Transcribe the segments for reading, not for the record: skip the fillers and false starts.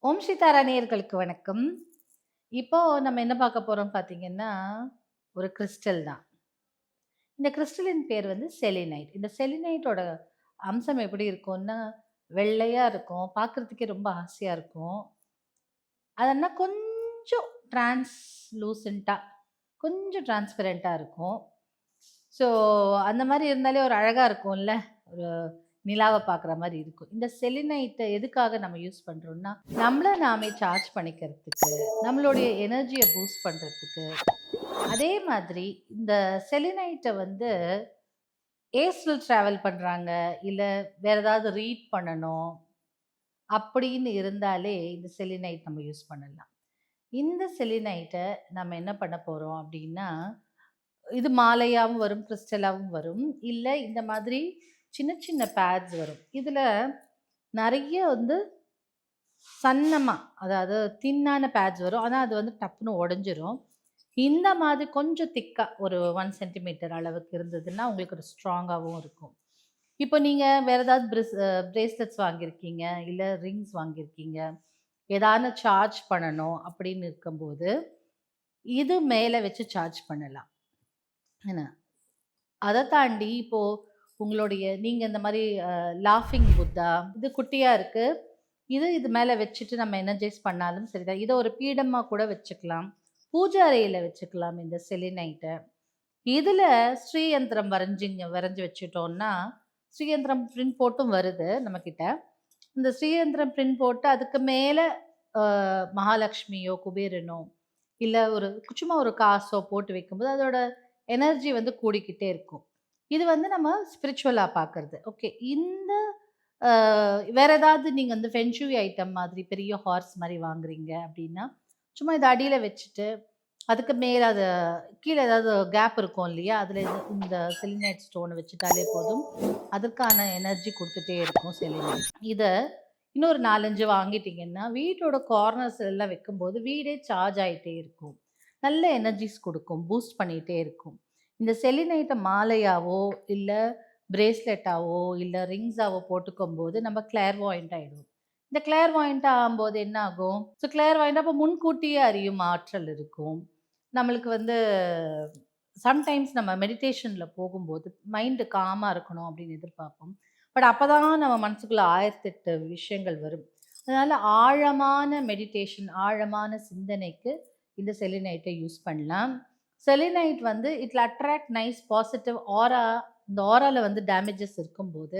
ஓம் சீதாரா நேயர்களுக்கு வணக்கம். இப்போ நம்ம என்ன பார்க்க போறோம் பார்த்தீங்கன்னா, ஒரு கிறிஸ்டல் தான். இந்த கிறிஸ்டலின் பேர் வந்து செலினைட். இந்த செலினைட்டோட அம்சம் எப்படி இருக்கும்னா, வெள்ளையா இருக்கும். பார்க்கறதுக்கே ரொம்ப ஆசையா இருக்கும். அதன்னா கொஞ்சம் டிரான்ஸ்லூசன்ட்டா கொஞ்சம் டிரான்ஸ்பரன்ட்டா இருக்கும். ஸோ, அந்த மாரி இருந்தாலே ஒரு அழகா இருக்கும்ல. ஒரு நிலாவ பார்க்குற மாரி இருக்கும். இந்த செலினைட்ட எதுக்காக நம்ம யூஸ் பண்றோம்னா, நம்மள நாமே சார்ஜ் பண்ணிக்கிறதுக்கு, நம்மளுடைய எனர்ஜிய பூஸ்ட் பண்றதுக்கு, அதே மாதிரி இந்த செலினைட்ட வந்து ஏஸ்ட்ரல் டிராவல் பண்றாங்க, இல்ல வேற ஏதாவது ரீட் பண்ணணும் அப்படின்னு இருந்தாலே இந்த செலினைட் நம்ம யூஸ் பண்ணலாம். இந்த செலினைட்ட நம்ம என்ன பண்ண போறோம் அப்படின்னா, இது மாலையாவும் வரும், கிறிஸ்டலாவும் வரும். இல்ல இந்த மாதிரி சின்ன சின்ன பேட்ஸ் வரும். இதுல நெறைய வந்து சன்னமா, அதாவது தின்னான பேட்ஸ் வரும். ஆனா அது வந்து டப்புன்னு உடைஞ்சிரும். இந்த மாதிரி கொஞ்சம் திக்கா ஒரு 1 சென்டிமீட்டர் அளவுக்கு இருந்ததுன்னா, உங்களுக்கு ஒரு ஸ்ட்ராங்காவும் இருக்கும். இப்போ நீங்க வேற ஏதாவது பிரேஸ்லெட்ஸ் வாங்கியிருக்கீங்க, இல்ல ரிங்ஸ் வாங்கியிருக்கீங்க. ஏதான சார்ஜ் பண்ணணும் அப்படின்னு இருக்கும்போது, இது மேல வச்சு சார்ஜ் பண்ணலாம். என்ன? அத தாண்டி இப்போ உங்களுடைய நீங்க இந்த மாரி லாஃபிங் புத்தா இது குட்டியா இருக்கு. இது மேல வச்சுட்டு நம்ம எனர்ஜைஸ் பண்ணாலும் சரிதான். இத ஒரு பீடமா கூட வச்சுக்கலாம். பூஜை அறையில வச்சுக்கலாம் இந்த செலினைட்ட. இதுல ஸ்ரீயந்திரம் வரைஞ்சு வச்சுட்டோம்னா, ஸ்ரீயந்திரம் பிரிண்ட் போட்டும் வருது நம்மகிட்ட. இந்த ஸ்ரீயந்திரம் பிரிண்ட் போட்டு அதுக்கு மேல அ மகாலட்சுமியோ, குபேரனோ இல்ல ஒரு சும்மா ஒரு காசோ போட்டு வைக்கும்போது, அதோட எனர்ஜி வந்து கூடிக்கிட்டே இருக்கும். இது வந்து நம்ம ஸ்பிரிச்சுவலா பார்க்கறது. ஓகே. இந்த அ வேற ஏதாவது நீங்க வந்து ஃபெங்ஷூயி ஐட்டம் மாதிரி பெரிய ஹார்ஸ் மாரி வாங்குறீங்க அப்டின்னா, சும்மா இத அடியில வச்சுட்டு, அதுக்கு மேல கீழ ஏதாவது கேப் இருக்கும் இல்லையா? அதுல இந்த செலினைட் ஸ்டோன வச்சுட்டாலே போதும். அதற்கான எனர்ஜி குடுத்துட்டே இருக்கும் செலினைட். இத இன்னொரு 4, 5 வாங்கிட்டீங்கன்னா, வீட்டோட கார்னர்ஸ் எல்லாம் வைக்கும்போது வீடே சார்ஜ் ஆயிட்டே இருக்கும். நல்ல எனர்ஜிஸ் குடுக்கும். பூஸ்ட் பண்ணிட்டே இருக்கும். இந்த செலினைட்ட மாலையாவோ, இல்ல பிரேஸ்லெட்டாவோ, இல்ல ரிங்ஸாவோ போட்டுக்கும்போது நம்ம கிளார்வாயன்ட் ஆயிடுவோம். இந்த கிளார்வாயன்ட் ஆகும்போது என்ன ஆகும்? ஸோ கிளார்வாயன்ட் அப்ப முன்கூட்டியே அறியும் ஆற்றல் இருக்கும். நம்மளுக்கு வந்து சம்டைம்ஸ் நம்ம மெடிடேஷன்ல போகும்போது மைண்ட் காமா இருக்கணும் அப்படின்னு எதிர்பார்ப்போம். பட் அப்பதான் நம்ம மனசுக்குள்ள 1008 விஷயங்கள் வரும். அதனால ஆழமான மெடிடேஷன், ஆழமான சிந்தனைக்கு இந்த செலினைட்ட யூஸ் பண்ணலாம். செலினைட் வந்து it will attract nice positive ஆரா. இந்த ஆரால வந்து டேமேஜஸ் இருக்கும்போது,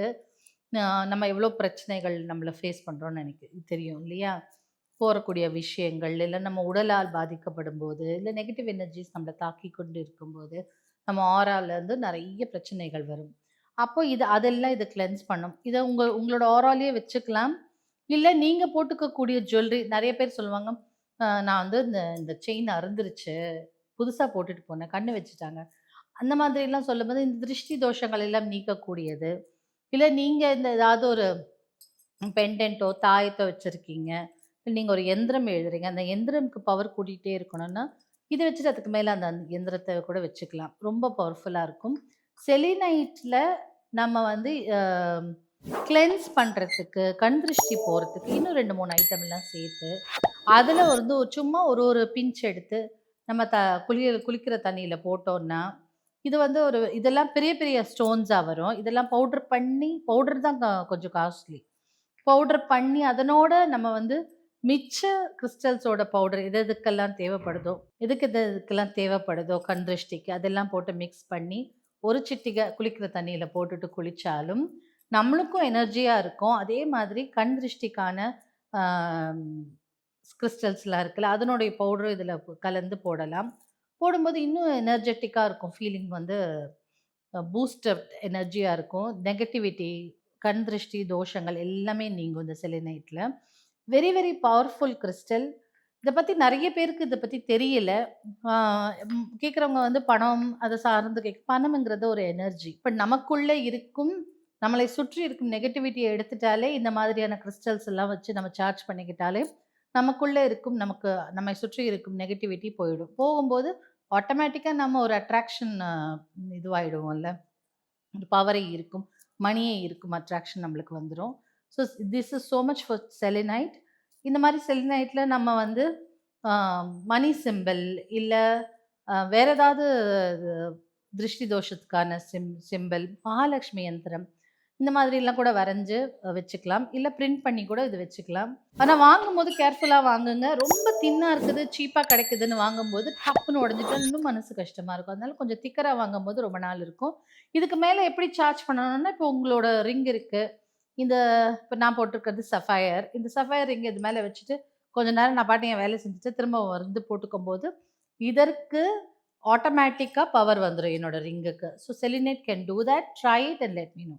நம்ம எவ்வளோ பிரச்சனைகள் நம்மள ஃபேஸ் பண்றோம்னு தெரியும் இல்லையா? போறக்கூடிய விஷயங்கள், இல்ல நம்ம உடலால் பாதிக்கப்படும்போது, இல்ல நெகட்டிவ் எனர்ஜிஸ் நம்மள தாக்கிக் கொண்டு இருக்கும்போது, நம்ம ஆராலருந்து நெறைய பிரச்சனைகள் வரும். அப்போ அதெல்லாம் இது கிளென்ஸ் பண்ணும். இத உங்களோட ஆராலயே வச்சுக்கலாம். இல்ல நீங்க போட்டுக்கக்கூடிய ஜுவல்லரி நெறைய பேர் சொல்லுவாங்க, நான் வந்து இந்த இந்த செயின் அறுந்துருச்சு. புதுசா போட்டுட்டு போனேன். கண்ணு வச்சுட்டாங்க. அந்த மாதிரிலாம் சொல்லும்போது, இந்த திருஷ்டி தோஷங்கள் எல்லாம் நீக்கக்கூடியது. இல்ல நீங்க இந்த ஏதாவது ஒரு பெண்டன்ட்டோ, தாயத்தோ வச்சிருக்கீங்க. இல்ல நீங்க ஒரு எந்திரம் எழுதுறீங்க. அந்த எந்திரம்க்கு பவர் கூட்டிட்டே இருக்கணும்னா, இத வச்சுட்டு அதுக்கு மேல அந்த எந்திரத்த கூட வச்சுக்கலாம். ரொம்ப பவர்ஃபுல்லா இருக்கும். செலினைட்ல நம்ம வந்து கிளென்ஸ் பண்றதுக்கு, கண் திருஷ்டி போறதுக்கு இன்னும் 2, 3 ஐட்டம்லாம் சேர்த்து, அதுல வந்து சும்மா ஒரு ஒரு பிஞ்ச் எடுத்து நம்ம குளிக்கிற தண்ணீல போட்டோம்னா, இது வந்து இதெல்லாம் பெரிய பெரிய ஸ்டோன்ஸா வரும். இதெல்லாம் பவுடர் தான் கொஞ்சம் காஸ்ட்லி. பவுடர் பண்ணி அதனோட நம்ம வந்து மிச்ச கிறிஸ்டல்ஸோட பவுடர் எதுக்கெல்லாம் தேவைப்படுதோ கண் திருஷ்டிக்கு அதெல்லாம் போட்டு மிக்ஸ் பண்ணி ஒரு சிட்டிகை குளிக்கிற தண்ணியில போட்டுட்டு குளிச்சாலும் நம்மளுக்கும் எனர்ஜியா இருக்கும். அதே மாதிரி கண் திருஷ்டிக்கான கிறிஸ்டல்ஸ்லாம் இருக்குல்ல அதனுடைய பவுடரும் இதில் கலந்து போடலாம். போடும்போது இன்னும் எனர்ஜெட்டிக்கா இருக்கும். ஃபீலிங் வந்து பூஸ்டப் எனர்ஜியா இருக்கும். நெகட்டிவிட்டி, கண் திருஷ்டி தோஷங்கள் எல்லாமே நீங்கும் இந்த செலினைட்ல. Very very powerful crystal. இத பத்தி நெறைய பேருக்கு இத பத்தி தெரியல. ஆ கேட்கிறவங்க வந்து பணம் அத சார்ந்து பணம்ங்கிறது ஒரு எனர்ஜி. இப்ப நமக்குள்ள இருக்கும், நம்மளை சுற்றி இருக்கும் நெகட்டிவிட்டிய எடுத்துட்டாலே, இந்த மாதிரியான கிறிஸ்டல்ஸ் எல்லாம் வச்சு நம்ம சார்ஜ் பண்ணிக்கிட்டாலே, நமக்குள்ள இருக்கும் நம்மை சுற்றி இருக்கும் நெகட்டிவிட்டி போயிடும். போகும்போது ஆட்டோமேட்டிக்கா நம்ம ஒரு அட்ராக்ஷன் இதுவாயிடுவோம்ல. ஒரு பவரே இருக்கும். மணியே இருக்கும். அட்ராக்ஷன் நம்மளுக்கு வந்துரும். So this is so much for selenite. இந்த மாரி செலினைட்ல நம்ம வந்து அ மணி சிம்பல் இல்ல வேற ஏதாவது திருஷ்டி தோஷத்துக்கான சிம்பல், மகாலட்சுமி யந்திரம் இந்த மாதிரிலாம் கூட வரைஞ்சு வச்சுக்கலாம். இல்ல பிரிண்ட் பண்ணி கூட இது வச்சுக்கலாம். ஆனா வாங்கும்போது கேர்ஃபுல்லா வாங்குங்க. ரொம்ப தின்னா இருக்குது, சீப்பா கிடைக்குதுன்னு வாங்கும்போது டப்புன்னு உடைஞ்சுட்டா இன்னும் மனசு கஷ்டமா இருக்கும். அதனால கொஞ்சம் திக்கரா வாங்கும்போது ரொம்ப நாள் இருக்கும். இதுக்கு மேல எப்படி சார்ஜ் பண்ணணும்னா, இப்போ உங்களோட ரிங் இருக்கு. இந்த இப்ப நான் போட்டிருக்கிறது சஃபயர். இந்த சஃபயர் ரிங் இது மேல வச்சுட்டு, கொஞ்ச நேரம் நான் பாட்டுக்கு என் வேலைய செஞ்சுட்டு, திரும்ப வந்து போட்டுக்கும்போது, இதற்கு ஆட்டோமேட்டிக்கா பவர் வந்துரும் என்னோட ரிங்குக்கு. So selenite can do that. Try it and let me no.